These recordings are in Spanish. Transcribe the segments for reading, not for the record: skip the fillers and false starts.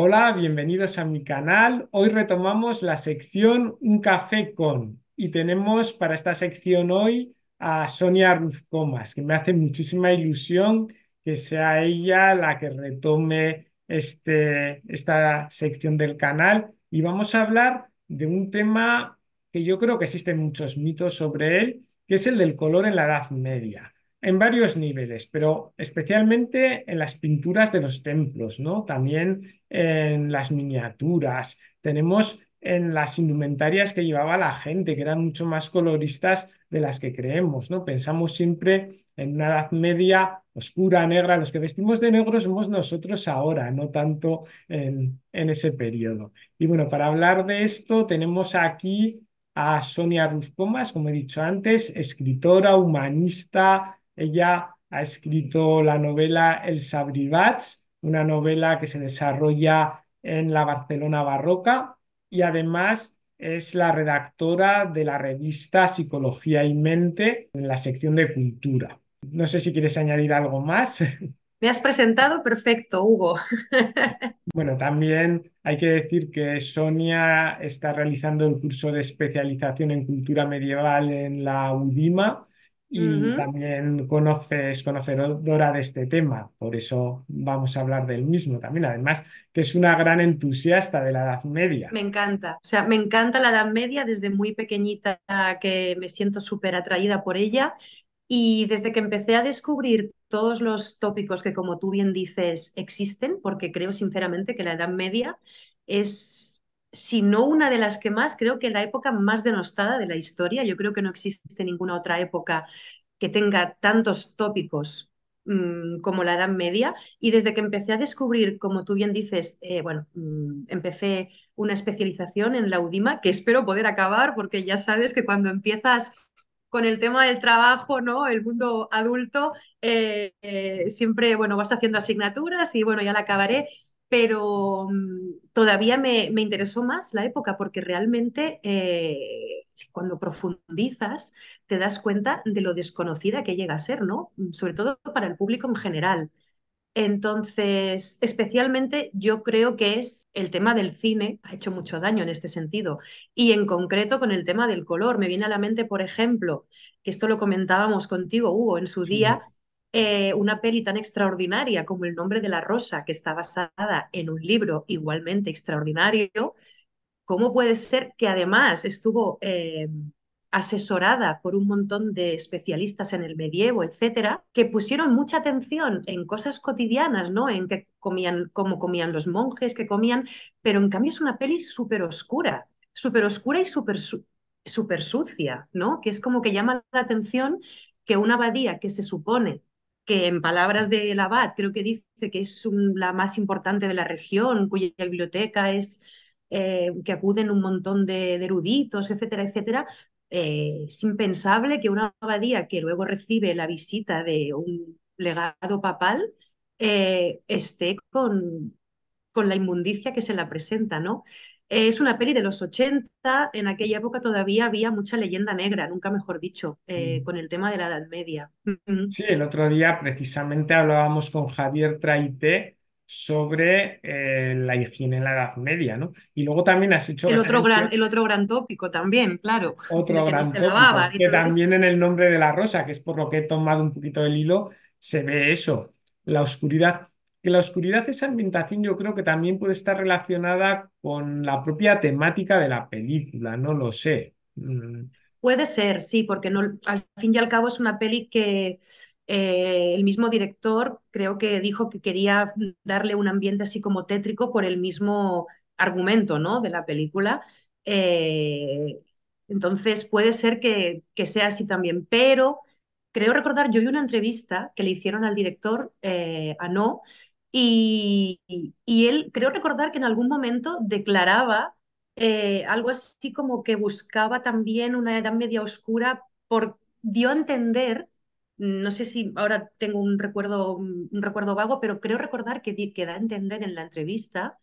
Hola, bienvenidos a mi canal. Hoy retomamos la sección Un café con y tenemos para esta sección hoy a Sonia Ruz Comas, que me hace muchísima ilusión que sea ella la que retome esta sección del canal y vamos a hablar de un tema que yo creo que existen muchos mitos sobre él, que es el del color en la Edad Media en varios niveles, pero especialmente en las pinturas de los templos, ¿no? También en las miniaturas, tenemos en las indumentarias que llevaba la gente, que eran mucho más coloristas de las que creemos, ¿no? Pensamos siempre en una Edad Media oscura, negra, los que vestimos de negro somos nosotros ahora, no tanto en ese periodo. Y bueno, para hablar de esto tenemos aquí a Sonia Ruz Comas, como he dicho antes, escritora, humanista. Ella ha escrito la novela El Sabrivats, una novela que se desarrolla en la Barcelona barroca y además es la redactora de la revista Psicología y Mente en la sección de cultura. No sé si quieres añadir algo más. Me has presentado perfecto, Hugo. Bueno, también hay que decir que Sonia está realizando el curso de especialización en cultura medieval en la UDIMA y Ujú. también es conocedora de este tema, por eso vamos a hablar del mismo también. Además, que es una gran entusiasta de la Edad Media. Me encanta. O sea, me encanta la Edad Media desde muy pequeñita que me siento súper atraída por ella. Y desde que empecé a descubrir todos los tópicos que, como tú bien dices, existen, porque creo sinceramente que la Edad Media es, si no una de las que más, creo que la época más denostada de la historia. Yo creo que no existe ninguna otra época que tenga tantos tópicos como la Edad Media. Y desde que empecé a descubrir, como tú bien dices, empecé una especialización en la UDIMA, que espero poder acabar, porque ya sabes que cuando empiezas con el tema del trabajo, ¿no? El mundo adulto, siempre, bueno, vas haciendo asignaturas y bueno, ya la acabaré, pero todavía me interesó más la época porque realmente cuando profundizas te das cuenta de lo desconocida que llega a ser, ¿no? Sobre todo para el público en general. Entonces, especialmente yo creo que es el tema del cine, ha hecho mucho daño en este sentido, y en concreto con el tema del color. Me viene a la mente, por ejemplo, que esto lo comentábamos contigo, Hugo, en su Sí. día, una peli tan extraordinaria como El nombre de la rosa, que está basada en un libro igualmente extraordinario. ¿Cómo puede ser que además estuvo asesorada por un montón de especialistas en el medievo, etcétera, que pusieron mucha atención en cosas cotidianas, ¿no? En qué comían, cómo comían los monjes, qué comían, pero en cambio es una peli súper oscura y súper sucia, ¿no? Que es como que llama la atención que una abadía que se supone que en palabras del abad creo que dice que es la más importante de la región, cuya biblioteca que acuden un montón de eruditos, etcétera, etcétera. Es impensable que una abadía que luego recibe la visita de un legado papal esté con la inmundicia que se la presenta, ¿no? Es una peli de los 80. En aquella época todavía había mucha leyenda negra, nunca mejor dicho, con el tema de la Edad Media. Sí, el otro día precisamente hablábamos con Javier Traité sobre la higiene en la Edad Media, ¿no? Y luego también has hecho referencia El otro gran tópico también, claro, otro de que no gran se tópico, lavaban y que todo eso. también en el nombre de la rosa, que es por lo que he tomado un poquito del hilo, se ve eso, la oscuridad. Que la oscuridad de esa ambientación yo creo que también puede estar relacionada con la propia temática de la película, no lo sé. Puede ser, sí, porque no, al fin y al cabo es una peli que el mismo director creo que dijo que quería darle un ambiente así como tétrico por el mismo argumento, ¿no? De la película. Eh, entonces puede ser que sea así también, pero creo recordar, yo vi una entrevista que le hicieron al director, a No, y él creo recordar que en algún momento declaraba algo así como que buscaba también una edad media oscura, dio a entender, no sé si ahora tengo un recuerdo vago, pero creo recordar que da a entender en la entrevista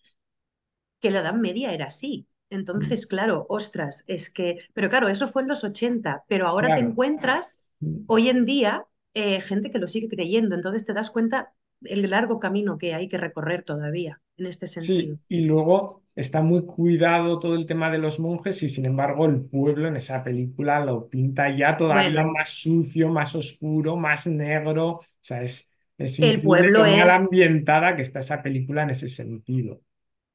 que la edad media era así. Entonces, claro, ostras, es que, pero claro, eso fue en los 80, pero ahora te Claro. encuentras hoy en día gente que lo sigue creyendo, entonces te das cuenta. el largo camino que hay que recorrer todavía en este sentido. Sí, y luego está muy cuidado todo el tema de los monjes y sin embargo el pueblo en esa película lo pinta ya todavía Bueno, más sucio, más oscuro, más negro. O sea, es el increíble pueblo lo mal es ambientada que está esa película en ese sentido.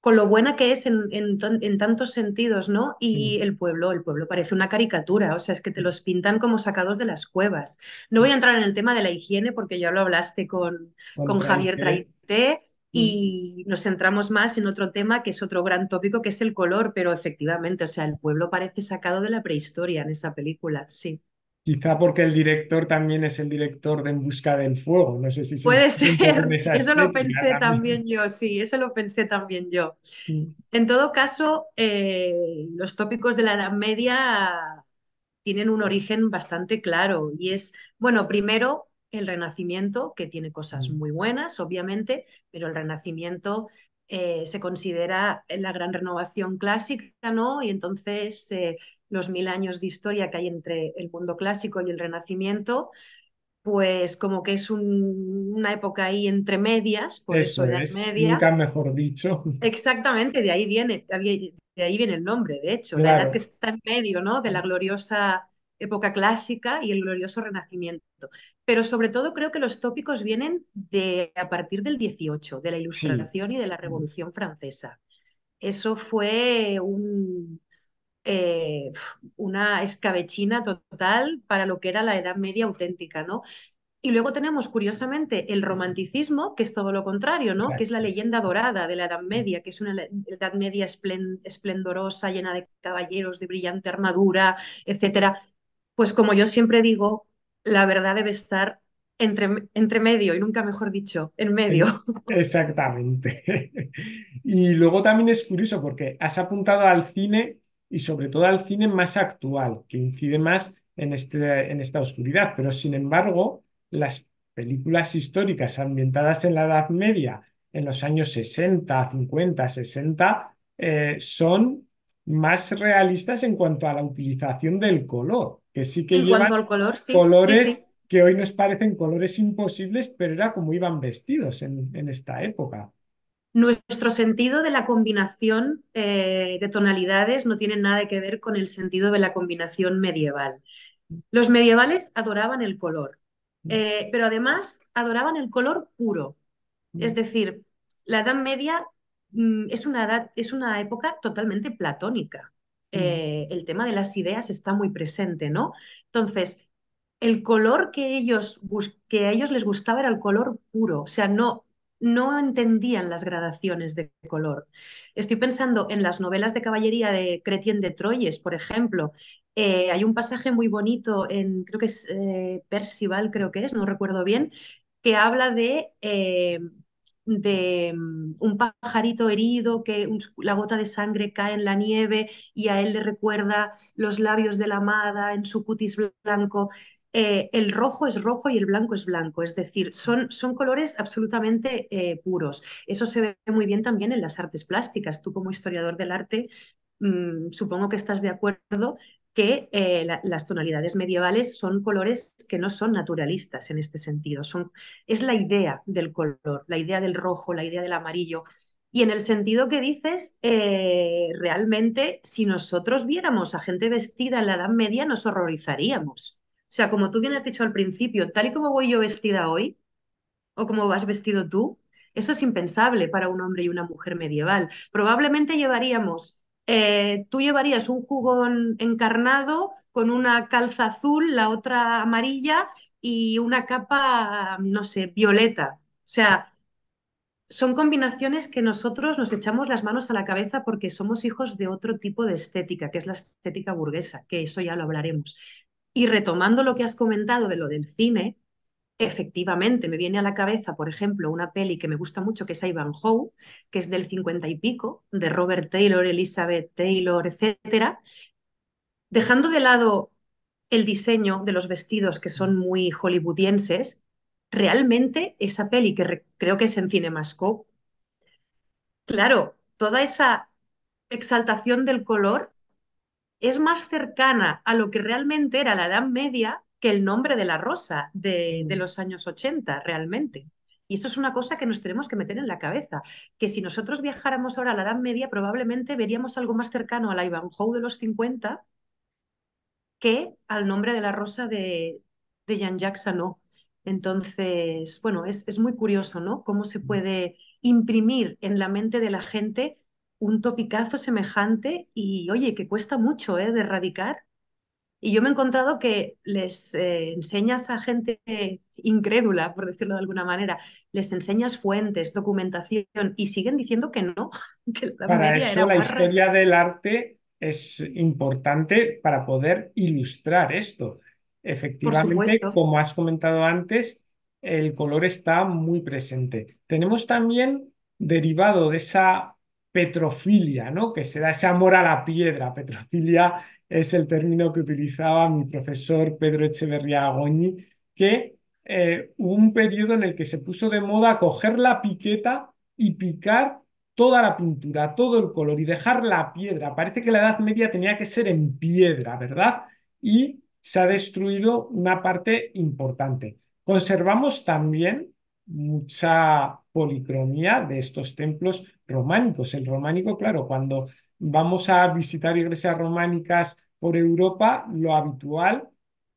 con lo buena que es en tantos sentidos, ¿no? Y Mm. el pueblo parece una caricatura, o sea, es que te los pintan como sacados de las cuevas. No voy a entrar en el tema de la higiene porque ya lo hablaste con Contra Javier IT. Traité Mm. y nos centramos más en otro tema que es otro gran tópico, que es el color, pero efectivamente, o sea, el pueblo parece sacado de la prehistoria en esa película, sí. Quizá porque el director también es el director de En Busca del Fuego. No sé si se Puede inspira un poco en ser, esa eso lo estética pensé también. también yo, sí, eso lo pensé también yo. Mm. En todo caso, los tópicos de la Edad Media tienen un origen bastante claro y es, bueno, primero el Renacimiento, que tiene cosas Mm. muy buenas, obviamente, pero el Renacimiento se considera la gran renovación clásica, ¿no? Y entonces los 1000 años de historia que hay entre el mundo clásico y el Renacimiento, pues como que es una época ahí entre medias, por eso Eso Edad es, Media. nunca mejor dicho. Exactamente, de ahí viene el nombre, de hecho, la edad que Claro. está en medio, ¿no? De la gloriosa época clásica y el glorioso Renacimiento. Pero sobre todo creo que los tópicos vienen de a partir del 18, de la Sí. Ilustración y de la Revolución Francesa. Eso fue eh, una escabechina total para lo que era la Edad Media auténtica, ¿no? Y luego tenemos, curiosamente, el romanticismo, que es todo lo contrario, ¿no? Que es la Exacto. leyenda dorada de la Edad Media, que es una Edad Media esplendorosa, llena de caballeros, de brillante armadura, etcétera. Pues como yo siempre digo, la verdad debe estar entre medio, y nunca mejor dicho, en medio. Exactamente. Y luego también es curioso porque has apuntado al cine y sobre todo al cine más actual, que incide más en esta oscuridad, pero sin embargo, las películas históricas ambientadas en la Edad Media, en los años 60, 50, 60, son más realistas en cuanto a la utilización del color, que sí que En llevan cuanto al color, sí, sí, colores sí. que hoy nos parecen colores imposibles, pero era como iban vestidos en esta época. Nuestro sentido de la combinación de tonalidades no tiene nada que ver con el sentido de la combinación medieval. Los medievales adoraban el color, pero además adoraban el color puro. Es decir, la Edad Media es una época totalmente platónica. El tema de las ideas está muy presente, ¿no? Entonces, el color que a ellos les gustaba era el color puro, o sea, no entendían las gradaciones de color. Estoy pensando en las novelas de caballería de Chrétien de Troyes, por ejemplo. Hay un pasaje muy bonito creo que es Percival, creo que es, no recuerdo bien, que habla de un pajarito herido, la gota de sangre cae en la nieve y a él le recuerda los labios de la amada en su cutis blanco. El rojo es rojo y el blanco es blanco, es decir, son colores absolutamente puros. Eso se ve muy bien también en las artes plásticas. Tú como historiador del arte, supongo que estás de acuerdo que las tonalidades medievales son colores que no son naturalistas en este sentido. Es la idea del color, la idea del rojo, la idea del amarillo. Y en el sentido que dices, realmente si nosotros viéramos a gente vestida en la Edad Media, nos horrorizaríamos. O sea, como tú bien has dicho al principio, tal y como voy yo vestida hoy, o como vas vestido tú, eso es impensable para un hombre y una mujer medieval. Probablemente tú llevarías un jugón encarnado con una calza azul, la otra amarilla y una capa, no sé, violeta. O sea, son combinaciones que nosotros nos echamos las manos a la cabeza porque somos hijos de otro tipo de estética, que es la estética burguesa, que eso ya lo hablaremos. Y retomando lo que has comentado de lo del cine, efectivamente, me viene a la cabeza, por ejemplo, una peli que me gusta mucho, que es Ivanhoe, que es del 50 y pico, de Robert Taylor, Elizabeth Taylor, etcétera, dejando de lado el diseño de los vestidos que son muy hollywoodienses, realmente esa peli, creo que es en CinemaScope, claro, toda esa exaltación del color es más cercana a lo que realmente era la Edad Media que el nombre de la rosa de los años 80 realmente. Y eso es una cosa que nos tenemos que meter en la cabeza, que si nosotros viajáramos ahora a la Edad Media, probablemente veríamos algo más cercano a la Ivanhoe de los 50 que al nombre de la rosa de Jean-Jacques Sanó. Entonces, bueno, es muy curioso, ¿no? Cómo se puede imprimir en la mente de la gente un topicazo semejante y, oye, que cuesta mucho, de erradicar. Y yo me he encontrado que les enseñas a gente incrédula, por decirlo de alguna manera, les enseñas fuentes, documentación y siguen diciendo que no, que la Edad Para Media era eso la guarra. historia del arte es importante para poder ilustrar esto. Por Efectivamente, supuesto, como has comentado antes, el color está muy presente. Tenemos también derivado de esa petrofilia, ¿no? Que se da ese amor a la piedra. Petrofilia es el término que utilizaba mi profesor Pedro Echeverría Goñi, que hubo un periodo en el que se puso de moda coger la piqueta y picar toda la pintura, todo el color y dejar la piedra. Parece que la Edad Media tenía que ser en piedra, ¿verdad? Y se ha destruido una parte importante. Conservamos también mucha policromía de estos templos románicos. El románico, claro, cuando vamos a visitar iglesias románicas por Europa, lo habitual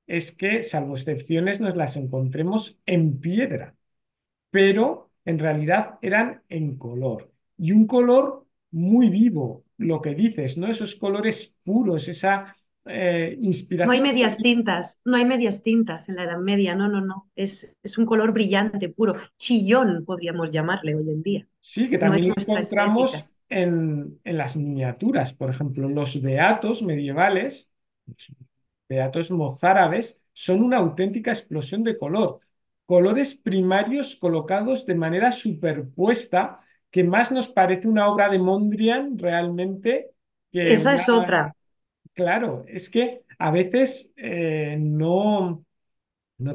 es que, salvo excepciones, nos las encontremos en piedra, pero en realidad eran en color. Y un color muy vivo, lo que dices, ¿no? Esos colores puros, esa no hay inspiración. medias tintas, no hay medias tintas en la Edad Media, no, no, no. Es un color brillante, puro, chillón, podríamos llamarle hoy en día. Sí, que No es también lo nuestra estética. encontramos en las miniaturas. Por ejemplo, los beatos medievales, los beatos mozárabes, son una auténtica explosión de color. Colores primarios colocados de manera superpuesta, que más nos parece una obra de Mondrian realmente que Esa es una. otra. Claro, es que a veces no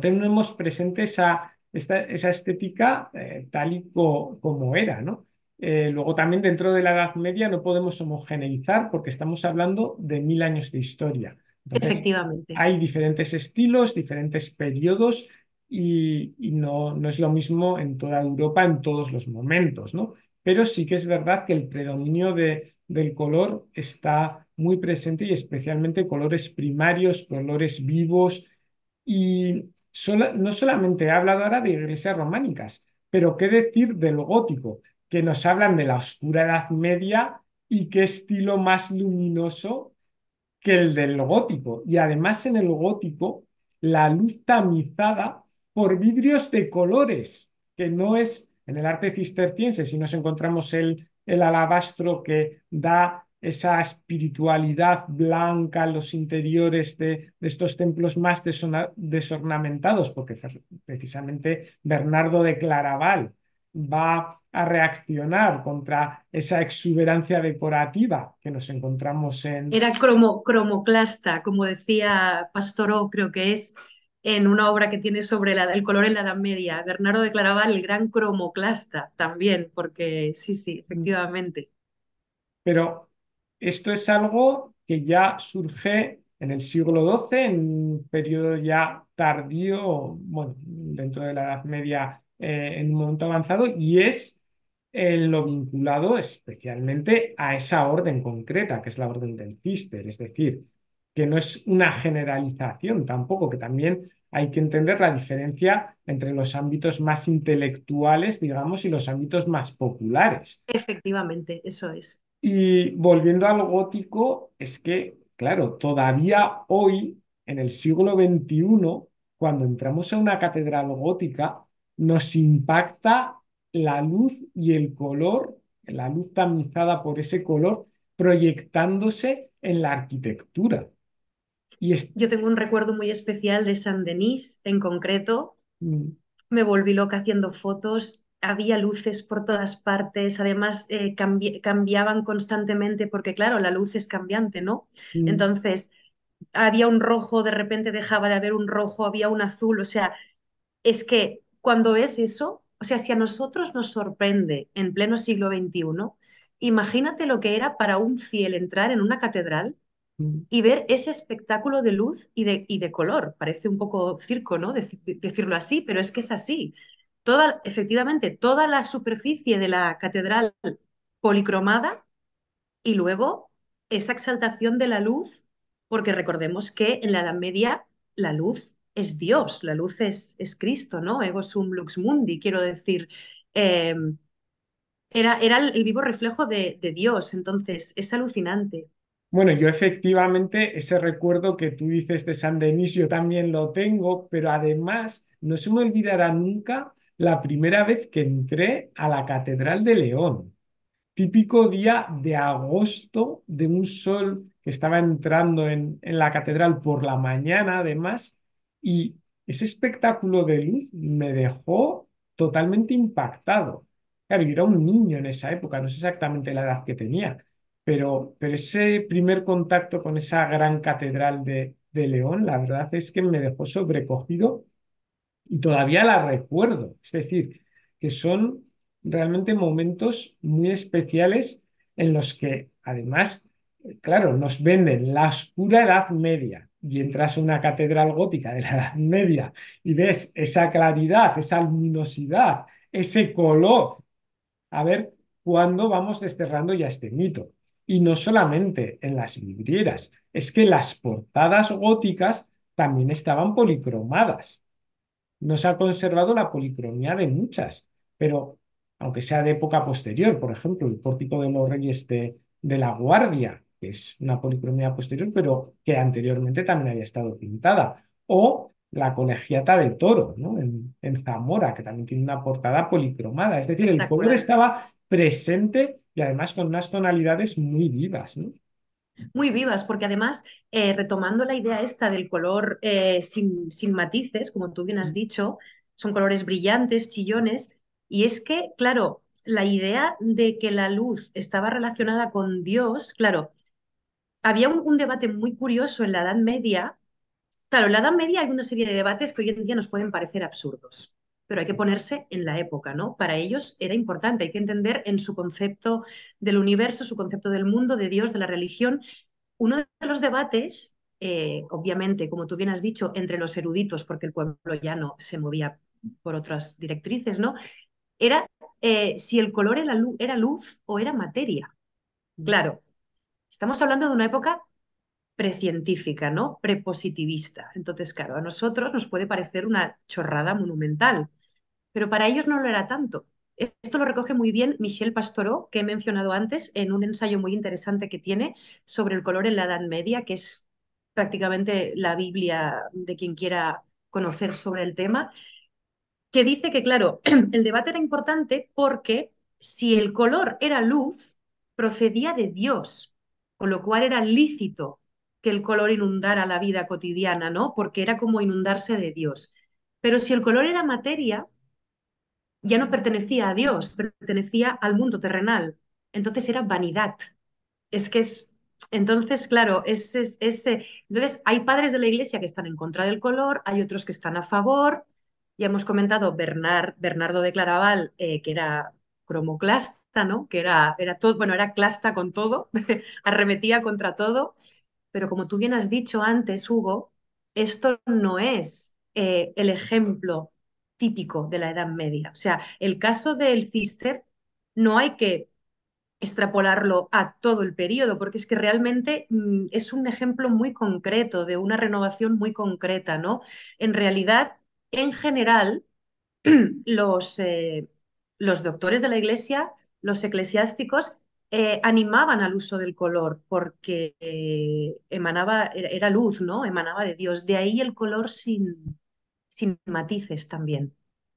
tenemos presente esa estética tal y como era, ¿no? Luego también dentro de la Edad Media no podemos homogeneizar porque estamos hablando de 1000 años de historia. Entonces, Efectivamente. hay diferentes estilos, diferentes periodos y no es lo mismo en toda Europa en todos los momentos, ¿no? Pero sí que es verdad que el predominio del color está muy presente y especialmente colores primarios, colores vivos y no solamente he hablado ahora de iglesias románicas, pero qué decir del gótico, que nos hablan de la oscura Edad Media y qué estilo más luminoso que el del gótico. Y además en el gótico, la luz tamizada por vidrios de colores, que no es en el arte cisterciense, si nos encontramos el alabastro que da esa espiritualidad blanca en los interiores de estos templos más desornamentados, porque precisamente Bernardo de Claraval va a reaccionar contra esa exuberancia decorativa que nos encontramos en. Era cromoclasta, como decía Pastoró, creo que es en una obra que tiene sobre el color en la Edad Media. Bernardo de Claraval, el gran cromoclasta también, porque sí, sí, efectivamente. Pero esto es algo que ya surge en el siglo XII, en un periodo ya tardío, bueno, dentro de la Edad Media, en un momento avanzado, y es en lo vinculado especialmente a esa orden concreta, que es la orden del Cister, es decir, que no es una generalización tampoco, que también hay que entender la diferencia entre los ámbitos más intelectuales, digamos, y los ámbitos más populares. Efectivamente, eso es. Y volviendo al gótico, es que, claro, todavía hoy, en el siglo XXI, cuando entramos a una catedral gótica, nos impacta la luz y el color, la luz tamizada por ese color, proyectándose en la arquitectura. Y es. Yo tengo un recuerdo muy especial de Saint-Denis en concreto. mm, Me volví loca haciendo fotos. Había luces por todas partes, además cambiaban constantemente porque, claro, la luz es cambiante, ¿no? mm, Entonces, había un rojo, de repente dejaba de haber un rojo, había un azul, o sea, es que cuando ves eso, o sea, si a nosotros nos sorprende en pleno siglo XXI, imagínate lo que era para un fiel entrar en una catedral mm, y ver ese espectáculo de luz y de color. Parece un poco circo, ¿no? Decirlo así, pero es que es así. efectivamente, toda la superficie de la catedral policromada y luego esa exaltación de la luz, porque recordemos que en la Edad Media la luz es Dios, la luz es Cristo, ¿no? Ego sum lux mundi, quiero decir, eh, era el vivo reflejo de Dios, entonces es alucinante. Bueno, yo efectivamente ese recuerdo que tú dices de San Denis, yo también lo tengo, pero además no se me olvidará nunca la primera vez que entré a la Catedral de León. Típico día de agosto, de un sol que estaba entrando en la catedral por la mañana, además, y ese espectáculo de luz me dejó totalmente impactado. Claro, yo era un niño en esa época, no sé exactamente la edad que tenía, pero ese primer contacto con esa gran catedral de León, la verdad es que me dejó sobrecogido y todavía la recuerdo. Es decir, que son realmente momentos muy especiales en los que, además, claro, nos venden la oscura Edad Media y entras a una catedral gótica de la Edad Media y ves esa claridad, esa luminosidad, ese color. A ver cuándo vamos desterrando ya este mito. Y no solamente en las vidrieras, es que las portadas góticas también estaban policromadas. No se ha conservado la policromía de muchas, pero aunque sea de época posterior, por ejemplo, el Pórtico de los Reyes de la Guardia, que es una policromía posterior, pero que anteriormente también había estado pintada, o la Colegiata de Toro, ¿no? En Zamora, que también tiene una portada policromada. Es decir, el color Espectacular. estaba presente y además con unas tonalidades muy vivas, ¿no? Muy vivas, porque además, retomando la idea esta del color sin matices, como tú bien has dicho, son colores brillantes, chillones, y es que, claro, la idea de que la luz estaba relacionada con Dios, claro, había un debate muy curioso en la Edad Media. Claro, en la Edad Media hay una serie de debates que hoy en día nos pueden parecer absurdos, pero hay que ponerse en la época, ¿no? Para ellos era importante, hay que entender en su concepto del universo, su concepto del mundo, de Dios, de la religión. Uno de los debates, obviamente, como tú bien has dicho, entre los eruditos, porque el pueblo ya no se movía por otras directrices, ¿no? Era si el color era luz o era materia. Claro, estamos hablando de una época precientífica, ¿no? Prepositivista. Entonces, claro, a nosotros nos puede parecer una chorrada monumental, pero para ellos no lo era tanto. Esto lo recoge muy bien Michel Pastoreau, que he mencionado antes, en un ensayo muy interesante que tiene sobre el color en la Edad Media, que es prácticamente la Biblia de quien quiera conocer sobre el tema, que dice que, claro, el debate era importante porque si el color era luz, procedía de Dios, con lo cual era lícito que el color inundara la vida cotidiana, ¿no? Porque era como inundarse de Dios. Pero si el color era materia, ya no pertenecía a Dios, pertenecía al mundo terrenal. Entonces era vanidad. Es que es, entonces, claro, entonces hay padres de la iglesia que están en contra del color, hay otros que están a favor. Ya hemos comentado Bernardo de Claraval, que era cromoclasta, ¿no? Que era todo, bueno, era clasta con todo, arremetía contra todo. Pero como tú bien has dicho antes, Hugo, esto no es el ejemplo típico de la Edad Media. O sea, el caso del cister no hay que extrapolarlo a todo el periodo, porque es que realmente es un ejemplo muy concreto de una renovación muy concreta, ¿no? En realidad, en general, los, eh, los doctores de la Iglesia, los eclesiásticos, animaban al uso del color porque era luz, ¿no? Emanaba de Dios. De ahí el color sin matices también.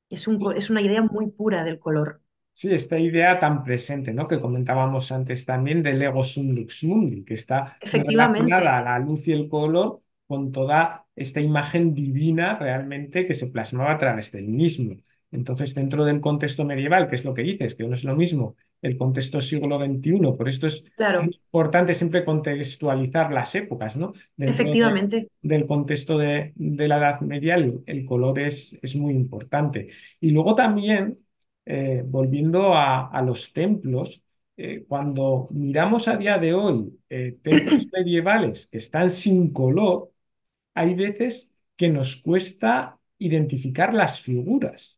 Es una idea muy pura del color. Sí, esta idea tan presente, ¿no? Que comentábamos antes también del ego sum lux mundi, que está muy relacionada Efectivamente, a la luz y el color con toda esta imagen divina realmente que se plasmaba a través del mismo. Entonces, dentro del contexto medieval, que es lo que dices, que no es lo mismo el contexto siglo XXI, por esto es claro, muy importante siempre contextualizar las épocas, ¿no? Dentro efectivamente. del contexto de la Edad Media, el color es muy importante. Y luego también volviendo a los templos, cuando miramos a día de hoy templos medievales que están sin color, hay veces que nos cuesta identificar las figuras.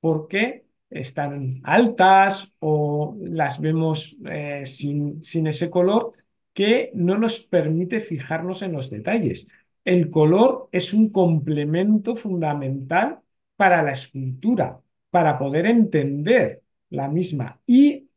porque están altas o las vemos sin ese color que no nos permite fijarnos en los detalles. El color es un complemento fundamental para la escultura, para poder entender la misma. Y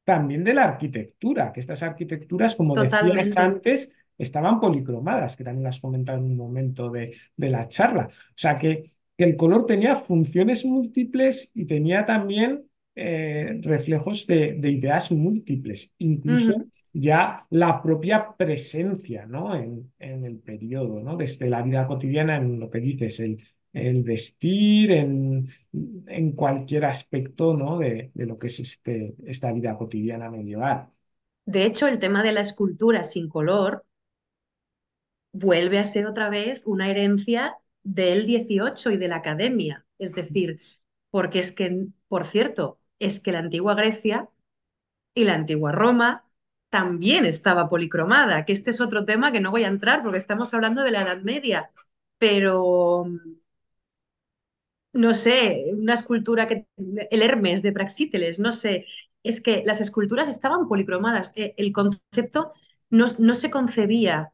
también de la arquitectura, que estas arquitecturas, como decías Totalmente. antes, estaban policromadas, que también las comentado en un momento de la charla. O sea que el color tenía funciones múltiples y tenía también reflejos de ideas múltiples, incluso Ujú. ya la propia presencia, ¿no? En el periodo, ¿no? Desde la vida cotidiana, en lo que dices, el vestir, en cualquier aspecto, ¿no? de lo que es esta vida cotidiana medieval. De hecho, el tema de la escultura sin color vuelve a ser otra vez una herencia del 18 y de la academia. Es decir, porque es que, por cierto, es que la antigua Grecia y la antigua Roma también estaba policromada, que este es otro tema que no voy a entrar porque estamos hablando de la Edad Media, pero no sé, una escultura que el Hermes de Praxíteles, no sé, es que las esculturas estaban policromadas. El concepto no se concebía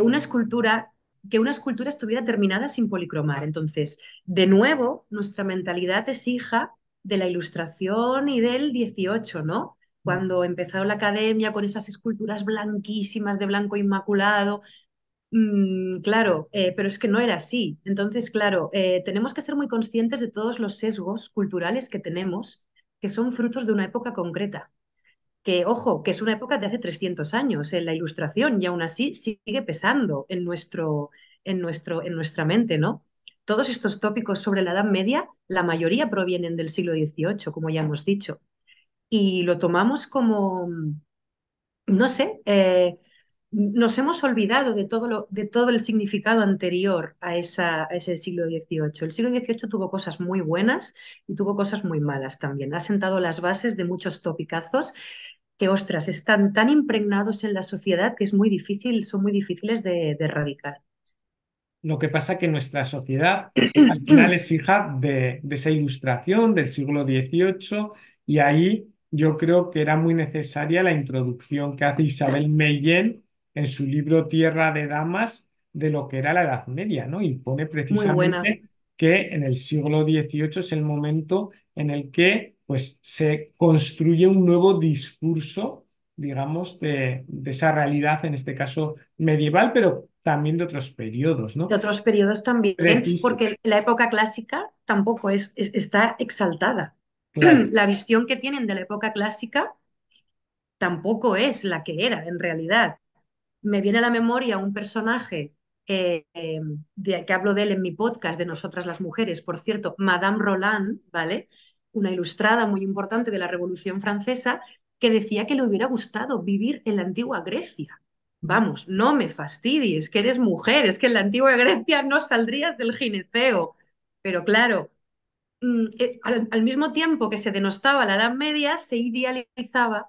una escultura, que una escultura estuviera terminada sin policromar. Entonces, de nuevo, nuestra mentalidad es hija de la Ilustración y del 18, ¿no? Cuando empezó la academia con esas esculturas blanquísimas de blanco inmaculado. Claro, pero es que no era así. Entonces, claro, tenemos que ser muy conscientes de todos los sesgos culturales que tenemos, que son frutos de una época concreta que, ojo, que es una época de hace 300 años en la Ilustración y aún así sigue pesando en nuestra mente, ¿no? Todos estos tópicos sobre la Edad Media, la mayoría provienen del siglo XVIII, como ya hemos dicho, y lo tomamos como, no sé, nos hemos olvidado de todo el significado anterior a ese siglo XVIII. El siglo XVIII tuvo cosas muy buenas y tuvo cosas muy malas también. Ha sentado las bases de muchos topicazos que, ostras, están tan impregnados en la sociedad que es muy difícil, son muy difíciles de erradicar. Lo que pasa que nuestra sociedad al final es hija de esa ilustración del siglo XVIII y ahí yo creo que era muy necesaria la introducción que hace Isabel Meillén en su libro Tierra de Damas de lo que era la Edad Media, ¿no? Y pone Muy buena. precisamente que en el siglo XVIII es el momento en el que pues, se construye un nuevo discurso, digamos, de esa realidad, en este caso medieval, pero también de otros periodos, ¿no? De otros periodos también, Precis- porque la época clásica tampoco está exaltada. claro. La visión que tienen de la época clásica tampoco es la que era en realidad. Me viene a la memoria un personaje que hablo de él en mi podcast de Nosotras las Mujeres, por cierto, Madame Roland, ¿vale? Una ilustrada muy importante de la Revolución Francesa, que decía que le hubiera gustado vivir en la antigua Grecia. Vamos, no me fastidies, que eres mujer, es que en la antigua Grecia no saldrías del gineceo. Pero claro, al mismo tiempo que se denostaba la Edad Media, se idealizaba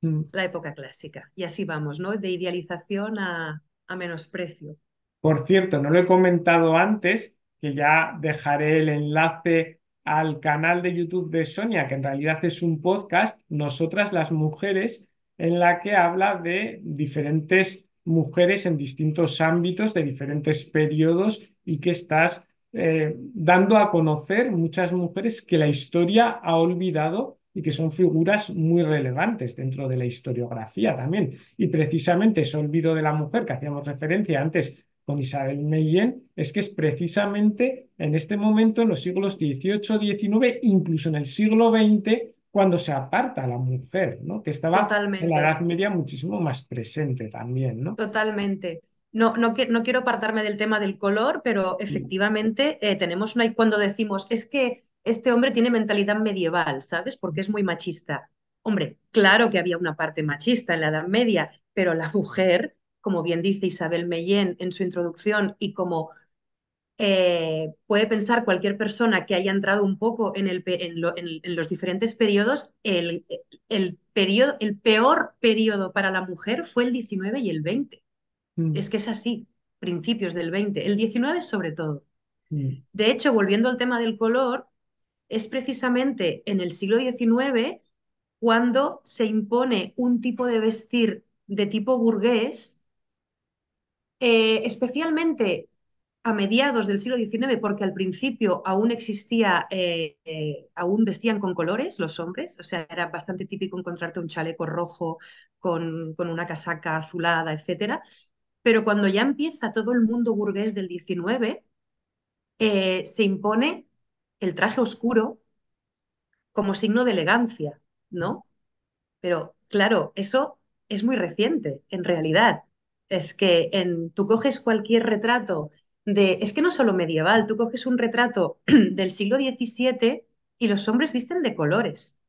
Mm. la época clásica. Y así vamos, ¿no? De idealización a menosprecio. Por cierto, no lo he comentado antes, que ya dejaré el enlace al canal de YouTube de Sonia, que en realidad es un podcast, Nosotras las Mujeres, en la que habla de diferentes mujeres en distintos ámbitos, de diferentes periodos, y que estás dando a conocer muchas mujeres que la historia ha olvidado y que son figuras muy relevantes dentro de la historiografía también. Y precisamente ese olvido de la mujer que hacíamos referencia antes con Isabel Meillén es que es precisamente en este momento, en los siglos XVIII, XIX, incluso en el siglo XX, cuando se aparta a la mujer, ¿no? Que estaba en la Totalmente, Edad Media muchísimo más presente también, ¿no? totalmente. No quiero apartarme del tema del color, pero efectivamente tenemos una... Cuando decimos, es que este hombre tiene mentalidad medieval, ¿sabes? Porque es muy machista. Hombre, claro que había una parte machista en la Edad Media, pero la mujer, como bien dice Isabel Mellén en su introducción y como puede pensar cualquier persona que haya entrado un poco en los diferentes periodos, el peor periodo para la mujer fue el 19 y el 20. Mm, Es que es así, principios del 20, el 19 sobre todo. mm, De hecho, volviendo al tema del color, es precisamente en el siglo XIX cuando se impone un tipo de vestir de tipo burgués, especialmente a mediados del siglo XIX, porque al principio aún existía, aún vestían con colores los hombres, o sea, era bastante típico encontrarte un chaleco rojo con una casaca azulada, etcétera. Pero cuando ya empieza todo el mundo burgués del XIX, se impone el traje oscuro como signo de elegancia, ¿no? Pero claro, eso es muy reciente, en realidad. Es que tú coges cualquier retrato es que no solo medieval, tú coges un retrato del siglo XVII y los hombres visten de colores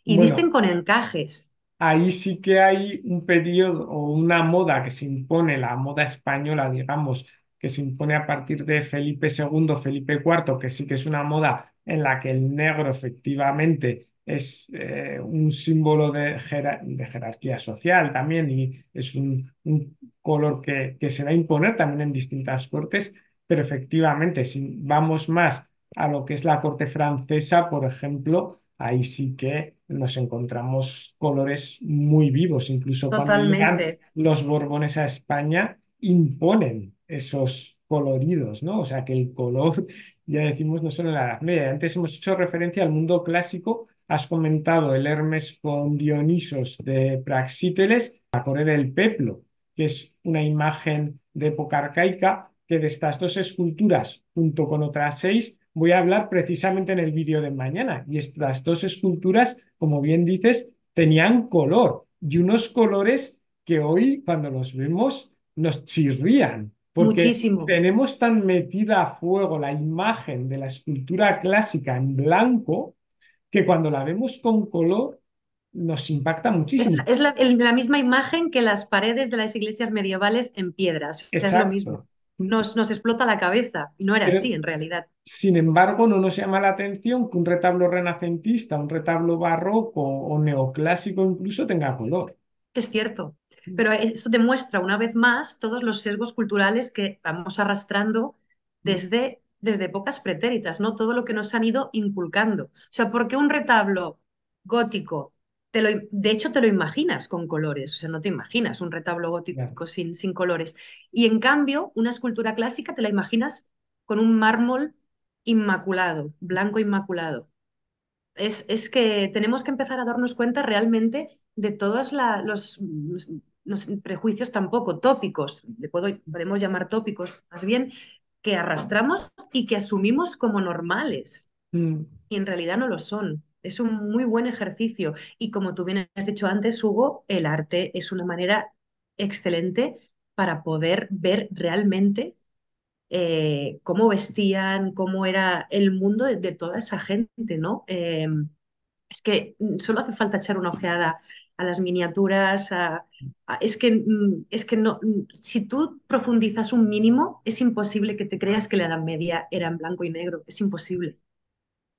y visten Bueno, con encajes. ahí sí que hay un periodo o una moda que se impone, la moda española, digamos, que se impone a partir de Felipe II, Felipe IV, que sí que es una moda en la que el negro efectivamente es un símbolo de jerarquía social también y es un color que se va a imponer también en distintas cortes, pero efectivamente, si vamos más a lo que es la corte francesa, por ejemplo, ahí sí que nos encontramos colores muy vivos. Incluso cuando llegan Totalmente. los Borbones a España, imponen esos coloridos, ¿no? O sea que el color, ya decimos, no solo en la Edad Media. Antes hemos hecho referencia al mundo clásico. Has comentado el Hermes con Dionisos de Praxíteles, la Corée del Peplo, que es una imagen de época arcaica, que de estas dos esculturas, junto con otras seis, voy a hablar precisamente en el vídeo de mañana. Y estas dos esculturas, como bien dices, tenían color y unos colores que hoy, cuando los vemos, nos chirrían, porque Muchísimo. tenemos tan metida a fuego la imagen de la escultura clásica en blanco que cuando la vemos con color nos impacta Es, muchísimo. es la misma imagen que las paredes de las iglesias medievales en piedras. O sea, es lo mismo. Exacto. Nos explota la cabeza y no era Pero así en realidad. sin embargo, no nos llama la atención que un retablo renacentista, un retablo barroco o neoclásico incluso tenga color. Es cierto, pero eso demuestra una vez más todos los sesgos culturales que vamos arrastrando desde épocas pretéritas, ¿no? Todo lo que nos han ido inculcando. O sea, ¿por qué un retablo gótico, de hecho te lo imaginas con colores? O sea, no te imaginas un retablo Ya. gótico sin colores. Y en cambio, una escultura clásica te la imaginas con un mármol inmaculado, blanco inmaculado. Es que tenemos que empezar a darnos cuenta realmente de todos los prejuicios tampoco tópicos, podemos llamar tópicos más bien, que arrastramos y que asumimos como normales Mm. y en realidad no lo son. Es un muy buen ejercicio y como tú bien has dicho antes, Hugo, el arte es una manera excelente para poder ver realmente cómo vestían, cómo era el mundo de toda esa gente, ¿no? Es que solo hace falta echar una ojeada a las miniaturas, es que no, si tú profundizas un mínimo, es imposible que te creas que la Edad Media era en blanco y negro, es imposible.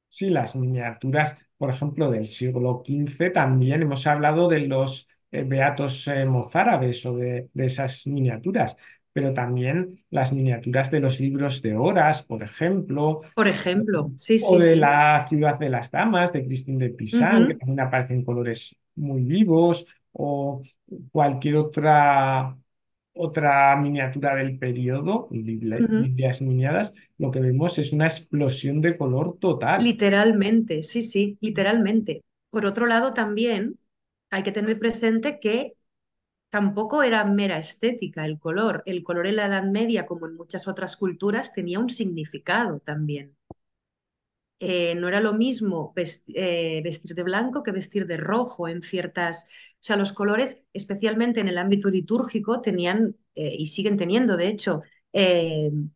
Sí, las miniaturas, por ejemplo, del siglo XV también hemos hablado de los beatos mozárabes o de esas miniaturas, pero también las miniaturas de los libros de horas, por ejemplo, Por ejemplo, sí, o sí, de sí. la Ciudad de las Damas, de Christine de Pizan, que Ujú, también aparecen colores muy vivos, o cualquier otra miniatura del periodo, ujú. Biblias miniadas, lo que vemos es una explosión de color total. Literalmente, sí, sí, literalmente. Por otro lado, también hay que tener presente que tampoco era mera estética el color. El color en la Edad Media, como en muchas otras culturas, tenía un significado también. No era lo mismo vestir de blanco que vestir de rojo en ciertas... O sea, los colores, especialmente en el ámbito litúrgico, tenían, y siguen teniendo, de hecho,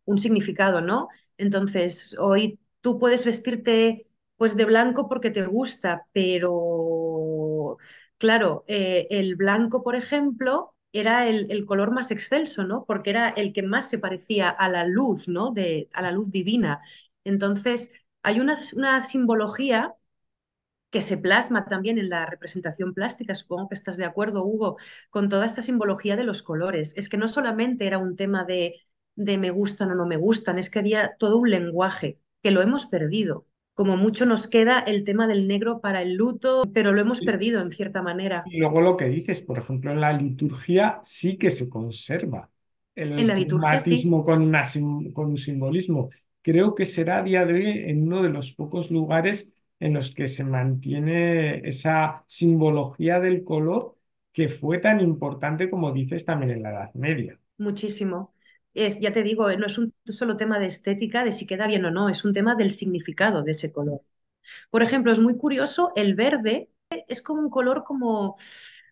un significado, ¿no? Entonces, hoy tú puedes vestirte pues de blanco porque te gusta, pero claro, el blanco, por ejemplo, era el color más excelso, ¿no? Porque era el que más se parecía a la luz, ¿no? A la luz divina. Entonces, hay una simbología que se plasma también en la representación plástica, supongo que estás de acuerdo, Hugo, con toda esta simbología de los colores. Es que no solamente era un tema de me gustan o no me gustan, es que había todo un lenguaje que lo hemos perdido. Como mucho nos queda el tema del negro para el luto, pero lo hemos perdido en cierta manera. Y luego lo que dices, por ejemplo, en la liturgia sí que se conserva En el la liturgia sí, cromatismo con, con un simbolismo. Creo que será a día de hoy en uno de los pocos lugares en los que se mantiene esa simbología del color que fue tan importante como dices también en la Edad Media. muchísimo. Ya te digo, no es un solo tema de estética, de si queda bien o no, es un tema del significado de ese color. Por ejemplo, es muy curioso, el verde es como un color como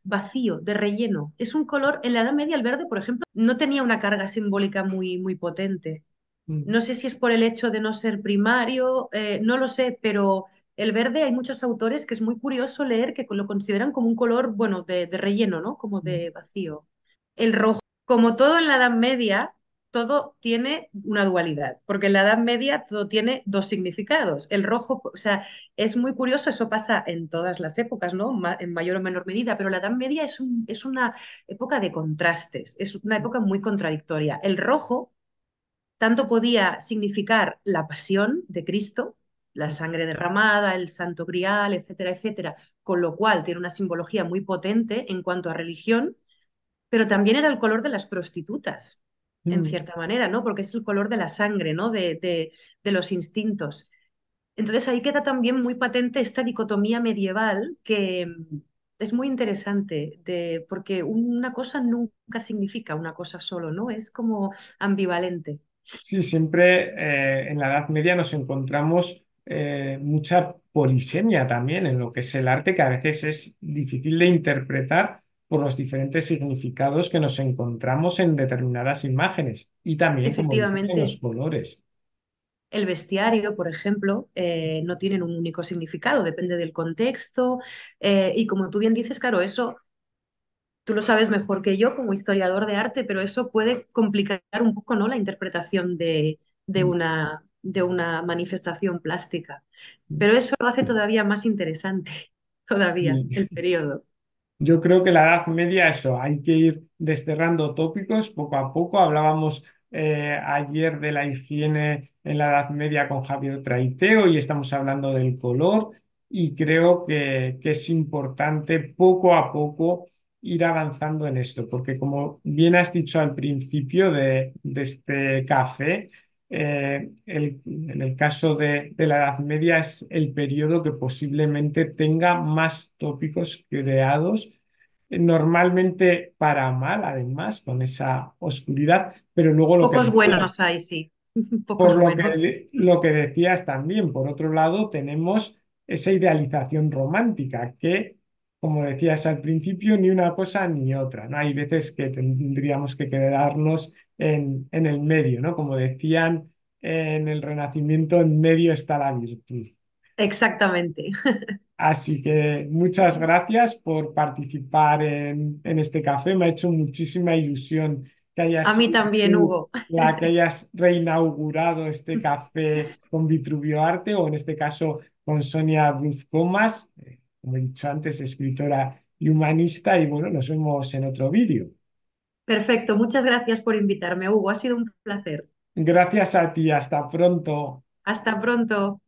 vacío, de relleno. Es un color, en la Edad Media el verde, por ejemplo, no tenía una carga simbólica muy potente. Mm, No sé si es por el hecho de no ser primario, no lo sé, pero el verde hay muchos autores que es muy curioso leer que lo consideran como un color, bueno, de relleno, ¿no? Como mm, de vacío. El rojo, como todo en la Edad Media, todo tiene una dualidad, porque en la Edad Media todo tiene dos significados. El rojo, o sea, es muy curioso, eso pasa en todas las épocas, ¿no? En mayor o menor medida, pero la Edad Media es una época de contrastes, es una época muy contradictoria. El rojo tanto podía significar la pasión de Cristo, la sangre derramada, el santo grial, etcétera, etcétera, con lo cual tiene una simbología muy potente en cuanto a religión, pero también era el color de las prostitutas, en mm. cierta manera, ¿no? Porque es el color de la sangre, ¿no? De los instintos. Entonces ahí queda también muy patente esta dicotomía medieval que es muy interesante, porque una cosa nunca significa una cosa solo, ¿no? Es como ambivalente. Sí, siempre en la Edad Media nos encontramos mucha polisemia también en lo que es el arte, que a veces es difícil de interpretar por los diferentes significados que nos encontramos en determinadas imágenes y también, como dices, en los Efectivamente, colores. el bestiario, por ejemplo, no tienen un único significado, depende del contexto. Y como tú bien dices, claro, eso tú lo sabes mejor que yo como historiador de arte, pero eso puede complicar un poco, ¿no? La interpretación de una manifestación plástica. Pero eso lo hace todavía más interesante, todavía, Y el periodo. yo creo que la Edad Media, eso, hay que ir desterrando tópicos poco a poco. Hablábamos ayer de la higiene en la Edad Media con Javier Traiteo y estamos hablando del color y creo que es importante poco a poco ir avanzando en esto, porque como bien has dicho al principio de este café, en el caso de la Edad Media es el periodo que posiblemente tenga más tópicos creados, normalmente para mal, además, con esa oscuridad, pero luego lo que Pocos decías, buenos hay, sí, por pocos buenos. lo que decías también, por otro lado, tenemos esa idealización romántica que, como decías al principio, ni una cosa ni otra, ¿no? Hay veces que tendríamos que quedarnos en el medio, ¿no? Como decían en el Renacimiento, en medio está la virtud. Exactamente. Así que muchas gracias por participar en este café. Me ha hecho muchísima ilusión que hayas A mí sido también, tú Hugo. la que hayas reinaugurado este café con Vitruvio Arte, o en este caso con Sonia Ruiz Comas, como he dicho antes, escritora y humanista. Y bueno, nos vemos en otro vídeo. Perfecto, muchas gracias por invitarme, Hugo. Ha sido un placer. Gracias a ti. Hasta pronto. Hasta pronto.